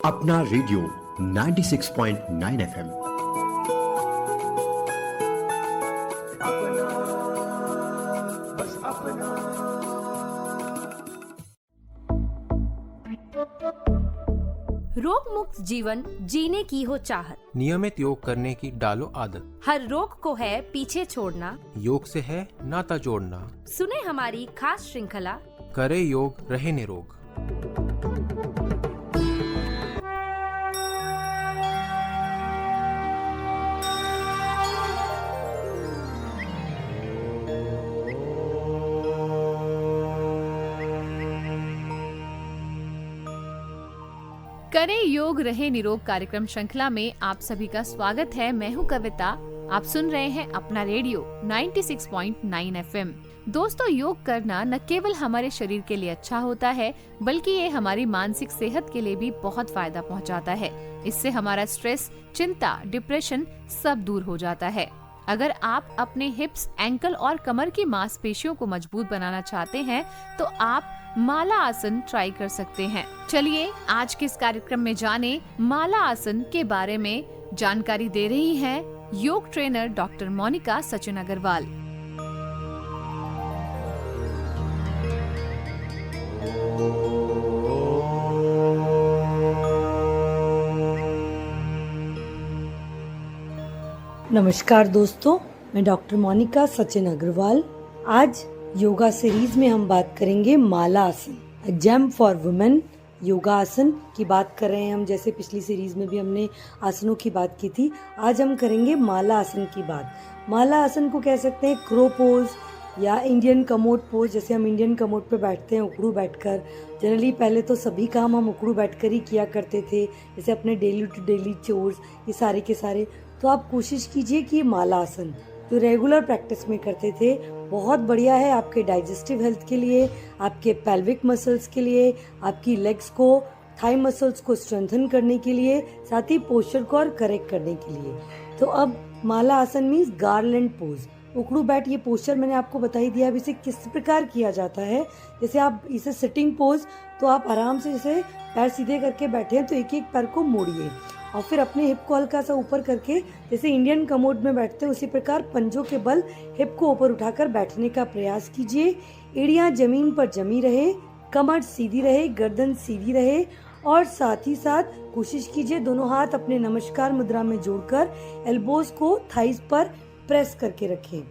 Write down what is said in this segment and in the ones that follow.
अपना radio 96.9 FM. रोग मुक्त जीवन जीने की हो चाहत, नियमित योग करने की डालो आदत। हर रोग को है पीछे छोड़ना, योग से है नाता जोड़ना। सुने हमारी खास श्रृंखला करे योग रहे निरोग। करे योग रहे निरोग कार्यक्रम श्रृंखला में आप सभी का स्वागत है। मैं हूं कविता। आप सुन रहे हैं अपना रेडियो 96.9 एफएम। दोस्तों, योग करना न केवल हमारे शरीर के लिए अच्छा होता है, बल्कि ये हमारी मानसिक सेहत के लिए भी बहुत फायदा पहुंचाता है। इससे हमारा स्ट्रेस, चिंता, डिप्रेशन सब दूर हो जाता है। अगर आप अपने हिप्स, एंकल और कमर की मांसपेशियों को मजबूत बनाना चाहते हैं तो आप माला आसन ट्राई कर सकते हैं। चलिए आज के इस कार्यक्रम में जाने माला आसन के बारे में। जानकारी दे रही हैं योग ट्रेनर डॉक्टर मोनिका सचिन अग्रवाल। नमस्कार दोस्तों, मैं डॉक्टर मोनिका सचिन अग्रवाल। आज योगा सीरीज में हम बात करेंगे माला आसन, जेम फॉर वुमेन योगा आसन की बात कर रहे हैं हम। जैसे पिछली सीरीज में भी हमने आसनों की बात की थी, आज हम करेंगे माला आसन की बात। माला आसन को कह सकते हैं क्रो पोज या इंडियन कमोड पोज। जैसे हम इंडियन कमोड पे बैठते हैं उकड़ू बैठकर। जनरली पहले तो सभी काम हम उकड़ू बैठकर ही किया करते थे, जैसे अपने डेली टू डेली चोर्स, ये सारे के सारे। तो आप कोशिश कीजिए कि माला आसन जो रेगुलर प्रैक्टिस में करते थे बहुत बढ़िया है आपके डाइजेस्टिव हेल्थ के लिए, आपके पेल्विक मसल्स के लिए, आपकी लेग्स को, थाई मसल्स को स्ट्रेंथन करने के लिए, साथ ही पोस्चर को और करेक्ट करने के लिए। तो अब माला आसन मीन्स गार्लैंड पोज, उकड़ू बैठ। ये पोस्चर मैंने आपको बता ही दिया अब इसे किस प्रकार किया जाता है। जैसे आप इसे सिटिंग पोज, तो आप आराम से जैसे पैर सीधे करके बैठे हैं तो एक एक पैर को मोड़िए और फिर अपने हिप को हल्का सा ऊपर करके जैसे इंडियन कमोड में बैठते हैं उसी प्रकार पंजों के बल हिप को ऊपर उठाकर बैठने का प्रयास कीजिए। एड़ियां जमीन पर जमी रहे, कमर सीधी रहे, गर्दन सीधी रहे और साथ ही साथ कोशिश कीजिए दोनों हाथ अपने नमस्कार मुद्रा में जोड़कर एल्बोज को थाइस पर प्रेस करके रखें।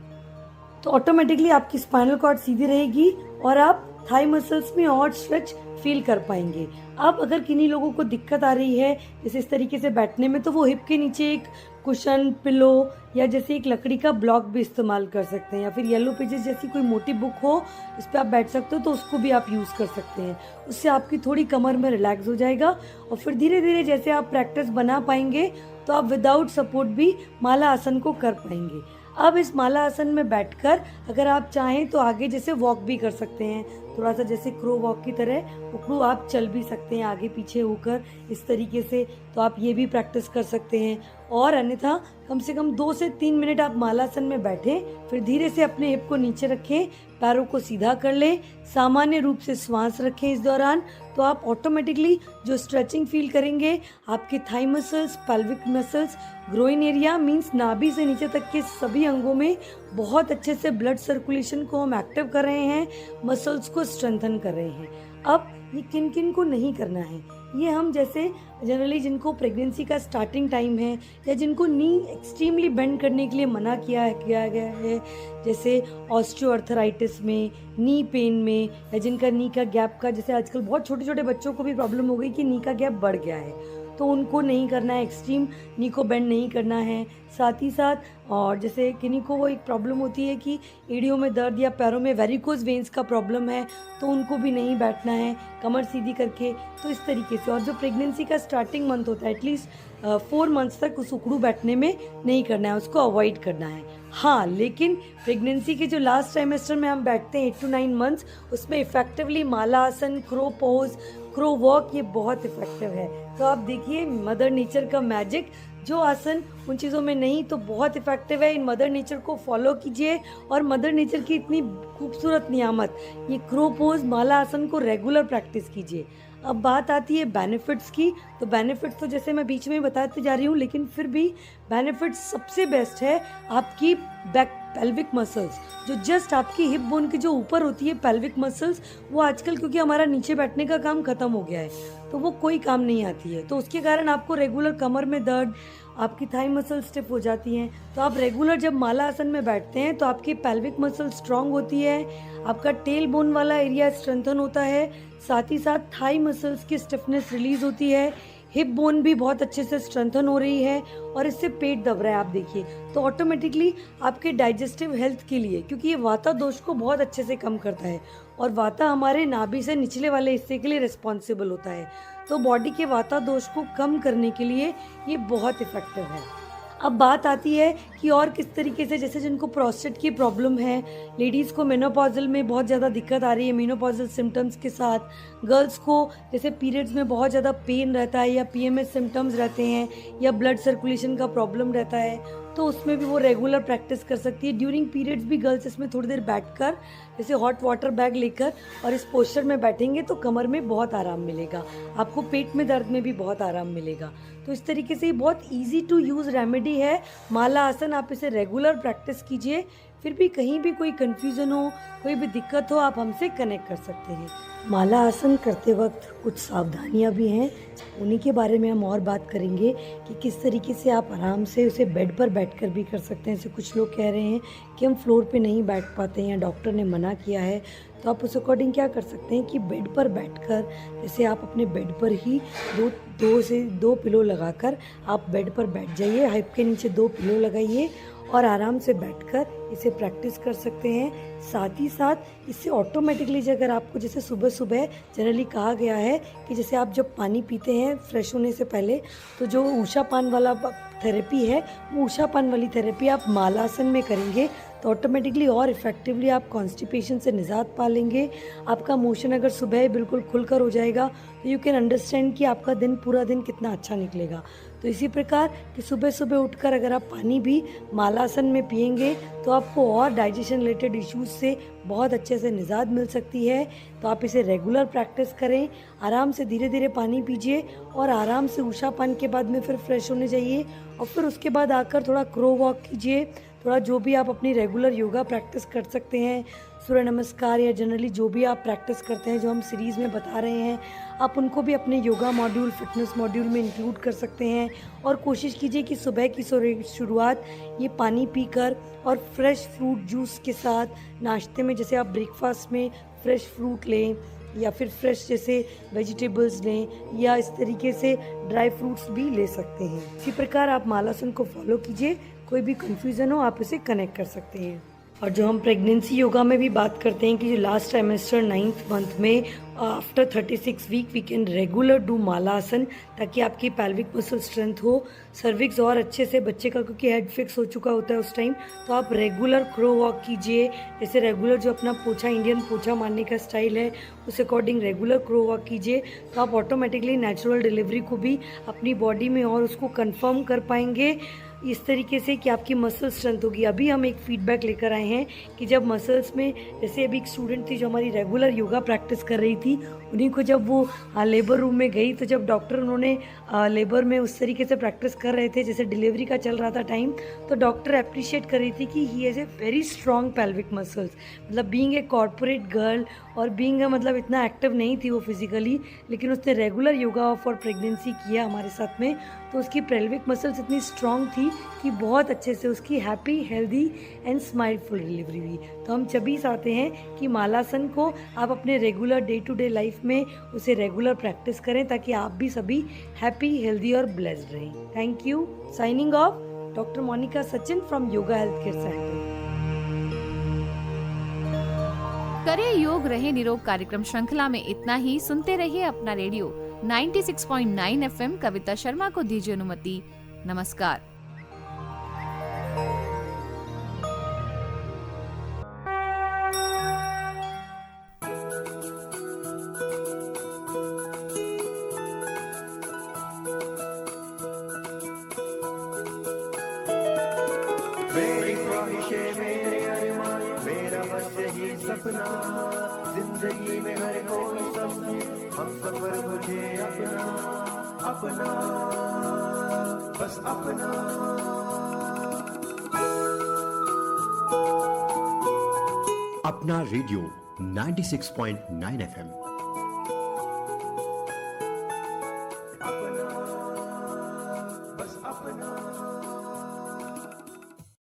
तो ऑटोमेटिकली आपकी स्पाइनल कॉर्ड सीधी रहेगी और आप थाई मसल्स में और स्ट्रेच फील कर पाएंगे। अब अगर किन्हीं लोगों को दिक्कत आ रही है जैसे इस तरीके से बैठने में, तो वो हिप के नीचे एक कुशन, पिलो या जैसे एक लकड़ी का ब्लॉक भी इस्तेमाल कर सकते हैं, या फिर येलो पेजेस जैसी कोई मोटी बुक हो इस पर आप बैठ सकते हो तो उसको भी आप यूज़ कर सकते हैं। उससे आपकी थोड़ी कमर में रिलैक्स हो जाएगा और फिर धीरे धीरे जैसे आप प्रैक्टिस बना पाएंगे तो आप विदाउट सपोर्ट भी माला आसन को कर पाएंगे। अब इस माला आसन में बैठकर अगर आप चाहें तो आगे जैसे वॉक भी कर सकते हैं, थोड़ा सा जैसे क्रो वॉक की तरह उकड़ू आप चल भी सकते हैं आगे पीछे होकर इस तरीके से। तो आप ये भी प्रैक्टिस कर सकते हैं। और अन्यथा कम से कम 2 से 3 मिनट आप मालासन में बैठें, फिर धीरे से अपने हिप को नीचे रखें, पैरों को सीधा कर लें, सामान्य रूप से श्वास रखें इस दौरान। तो आप ऑटोमेटिकली जो स्ट्रेचिंग फील करेंगे, आपके thigh muscles, pelvic muscles, groin area means नाभि से नीचे तक के सभी अंगों में बहुत अच्छे से ब्लड सर्कुलेशन को हम एक्टिव कर रहे हैं, मसल्स को स्ट्रेंथन कर रहे हैं। अब ये किन किन को नहीं करना है, ये हम जैसे जनरली जिनको प्रेगनेंसी का स्टार्टिंग टाइम है या जिनको नी एक्सट्रीमली बेंड करने के लिए मना किया गया है, जैसे ऑस्टियोआर्थराइटिस में, नी पेन में, या जिनका नी का गैप का, जैसे आजकल बहुत छोटे छोटे बच्चों को भी प्रॉब्लम हो गई कि नी का गैप बढ़ गया है, तो उनको नहीं करना है, एक्सट्रीम नी को बेंड नहीं करना है। साथ ही साथ और जैसे किन्हीं को वो एक प्रॉब्लम होती है कि एड़ियों में दर्द या पैरों में वेरिकोज वेन्स का प्रॉब्लम है, तो उनको भी नहीं बैठना है कमर सीधी करके। तो इस तरीके से, और जो प्रेगनेंसी का स्टार्टिंग मंथ होता है एटलीस्ट 4 मंथ्स तक उस उकड़ू बैठने में नहीं करना है, उसको अवॉइड करना है। हाँ, लेकिन प्रेगनेंसी के जो लास्ट ट्राइमेस्टर में हम बैठते हैं 8 to 9 मंथ्स, उसमें इफेक्टिवली माला आसन, क्रो पोज, क्रो वॉक, ये बहुत इफेक्टिव है। तो आप देखिए मदर नेचर का मैजिक, जो आसन उन चीज़ों में नहीं तो बहुत इफेक्टिव है। इन मदर नेचर को फॉलो कीजिए और मदर नेचर की इतनी खूबसूरत नियामत ये क्रो पोज, माला आसन को रेगुलर प्रैक्टिस कीजिए। अब बात आती है बेनिफिट्स की, तो बेनिफिट्स तो जैसे मैं बीच में बताती जा रही हूँ, लेकिन फिर भी बेनिफिट्स सबसे बेस्ट है आपकी बैक पेल्विक मसल्स, जो जस्ट आपकी हिप बोन के जो ऊपर होती है पेल्विक मसल्स, वो आजकल क्योंकि हमारा नीचे बैठने का काम खत्म हो गया है तो वो कोई काम नहीं आती है, तो उसके कारण आपको रेगुलर कमर में दर्द, आपकी थाई मसल स्टिफ हो जाती हैं। तो आप रेगुलर जब माला आसन में बैठते हैं तो आपकी पेल्विक मसल स्ट्रांग होती है, आपका टेल बोन वाला एरिया स्ट्रेंथन होता है, साथ ही साथ थाई मसल्स की स्टिफनेस रिलीज होती है, हिप बोन भी बहुत अच्छे से स्ट्रेंथन हो रही है और इससे पेट दब रहा है आप देखिए, तो ऑटोमेटिकली आपके डाइजेस्टिव हेल्थ के लिए, क्योंकि ये वाता दोष को बहुत अच्छे से कम करता है और वाता हमारे नाभि से निचले वाले हिस्से के लिए रिस्पॉन्सिबल होता है, तो बॉडी के वाता दोष को कम करने के लिए ये बहुत इफेक्टिव है। अब बात आती है कि और किस तरीके से, जैसे जिनको प्रोस्टेट की प्रॉब्लम है, लेडीज़ को मेनोपॉजल में बहुत ज़्यादा दिक्कत आ रही है मेनोपॉजल सिम्टम्स के साथ, गर्ल्स को जैसे पीरियड्स में बहुत ज़्यादा पेन रहता है या पीएमएस सिम्टम्स रहते हैं या ब्लड सर्कुलेशन का प्रॉब्लम रहता है, तो उसमें भी वो रेगुलर प्रैक्टिस कर सकती है। ड्यूरिंग पीरियड्स भी गर्ल्स इसमें थोड़ी देर बैठकर जैसे हॉट वाटर बैग लेकर और इस पोस्चर में बैठेंगे तो कमर में बहुत आराम मिलेगा, आपको पेट में दर्द में भी बहुत आराम मिलेगा। तो इस तरीके से ये बहुत इजी टू यूज़ रेमेडी है माला आसन, आप इसे रेगुलर प्रैक्टिस कीजिए। फिर भी कहीं भी कोई कन्फ्यूज़न हो, कोई भी दिक्कत हो, आप हमसे कनेक्ट कर सकते हैं। माला आसन करते वक्त कुछ सावधानियां भी हैं, उन्हीं के बारे में हम और बात करेंगे कि किस तरीके से आप आराम से उसे बेड पर बैठकर भी कर सकते हैं। जैसे कुछ लोग कह रहे हैं कि हम फ्लोर पे नहीं बैठ पाते हैं या डॉक्टर ने मना किया है, तो आप उस अकॉर्डिंग क्या कर सकते हैं कि बेड पर बैठकर, जैसे आप अपने बेड पर ही दो पिलो लगाकर आप बेड पर बैठ जाइए, हिप के नीचे 2 पिलो लगाइए और आराम से बैठकर इसे प्रैक्टिस कर सकते हैं। साथ ही साथ इससे ऑटोमेटिकली, अगर आपको जैसे सुबह सुबह जनरली कहा गया है कि जैसे आप जब पानी पीते हैं फ्रेश होने से पहले, तो जो ऊषा पान वाला थेरेपी है, वो ऊषा पान वाली थेरेपी आप मालासन में करेंगे तो ऑटोमेटिकली और इफ़ेक्टिवली आप कॉन्स्टिपेशन से निजात पा लेंगे। आपका मोशन अगर सुबह बिल्कुल खुलकर हो जाएगा तो यू कैन अंडरस्टैंड कि आपका दिन पूरा दिन कितना अच्छा निकलेगा। तो इसी प्रकार कि सुबह सुबह उठकर अगर आप पानी भी मालासन में पिएंगे तो आपको और डाइजेशन रिलेटेड इश्यूज से बहुत अच्छे से निजात मिल सकती है। तो आप इसे रेगुलर प्रैक्टिस करें, आराम से धीरे धीरे पानी पीजिए और आराम से उषा पान के बाद में फिर फ्रेश होने जाइए और फिर उसके बाद आकर थोड़ा क्रो वॉक कीजिए, थोड़ा जो भी आप अपनी रेगुलर योगा प्रैक्टिस कर सकते हैं, सूर्य नमस्कार या जनरली जो भी आप प्रैक्टिस करते हैं जो हम सीरीज़ में बता रहे हैं, आप उनको भी अपने योगा मॉड्यूल, फिटनेस मॉड्यूल में इंक्लूड कर सकते हैं। और कोशिश कीजिए कि सुबह की शुरुआत ये पानी पीकर और फ्रेश फ्रूट जूस के साथ, नाश्ते में जैसे आप ब्रेकफास्ट में फ्रेश फ्रूट लें या फिर फ्रेश जैसे वेजिटेबल्स लें या इस तरीके से ड्राई फ्रूट्स भी ले सकते हैं। इसी प्रकार आप मालासन को फॉलो कीजिए, कोई भी कंफ्यूजन हो आप इसे कनेक्ट कर सकते हैं। और जो हम प्रेगनेंसी योगा में भी बात करते हैं कि जो लास्ट ट्राइमेस्टर 9th मंथ में after 36 week we can regular do malasana, ताकि आपकी पेल्विक मसल स्ट्रेंथ हो, सर्विक्स और अच्छे से बच्चे का, क्योंकि हेड फिक्स हो चुका होता है उस टाइम, तो आप रेगुलर क्रो वॉक कीजिए। जैसे रेगुलर जो अपना पोछा, इंडियन पोछा मारने का स्टाइल है, उस अकॉर्डिंग रेगुलर क्रो वॉक कीजिए, तो आप ऑटोमेटिकली नेचुरल डिलीवरी को भी अपनी बॉडी में और उसको कंफर्म कर पाएंगे इस तरीके से कि आपकी मसल स्ट्रेंथ होगी। अभी हम एक फीडबैक लेकर आए हैं कि जब मसल्स में, जैसे अभी एक स्टूडेंट थी जो हमारी रेगुलर योगा प्रैक्टिस कर रही थी, उन्हीं को जब वो लेबर रूम में गई तो जब डॉक्टर उन्होंने लेबर में उस तरीके से प्रैक्टिस कर रहे थे जैसे डिलीवरी का चल रहा था टाइम, तो डॉक्टर अप्रिशिएट कर रही थी कि he has a very strong pelvic muscles. मतलब बीइंग ए कॉर्पोरेट गर्ल और बीइंग मतलब इतना एक्टिव नहीं थी वो फिजिकली, लेकिन उसने रेगुलर योगा फॉर प्रेगनेंसी किया हमारे साथ में, तो उसकी पेल्विक मसल्स इतनी स्ट्रॉन्ग थी कि बहुत अच्छे से उसकी हैप्पी, हेल्दी एंड स्माइलफुल डिलीवरी हुई। तो हम सभी चाहते हैं कि मालासन को आप अपने regular day to day life में उसे रेगुलर प्रैक्टिस करें, ताकि आप भी सभी हैप्पी, हेल्दी और ब्लेस्ड रहें। Thank you. Signing off, doctor Monika Sachin from yoga health care centre. करे योग रहे निरोग कार्यक्रम श्रृंखला में इतना ही। सुनते रहिए अपना रेडियो 96.9 FM। कविता शर्मा को दीजिए अनुमति। नमस्कार। मेरी ख्वाहिशें, मेरे अरमान, मेरा बस यही ये सपना, जिंदगी में हर कोई समझे हम सफर मुझे अपना, अपना बस अपना। अपना रेडियो 96.9 FM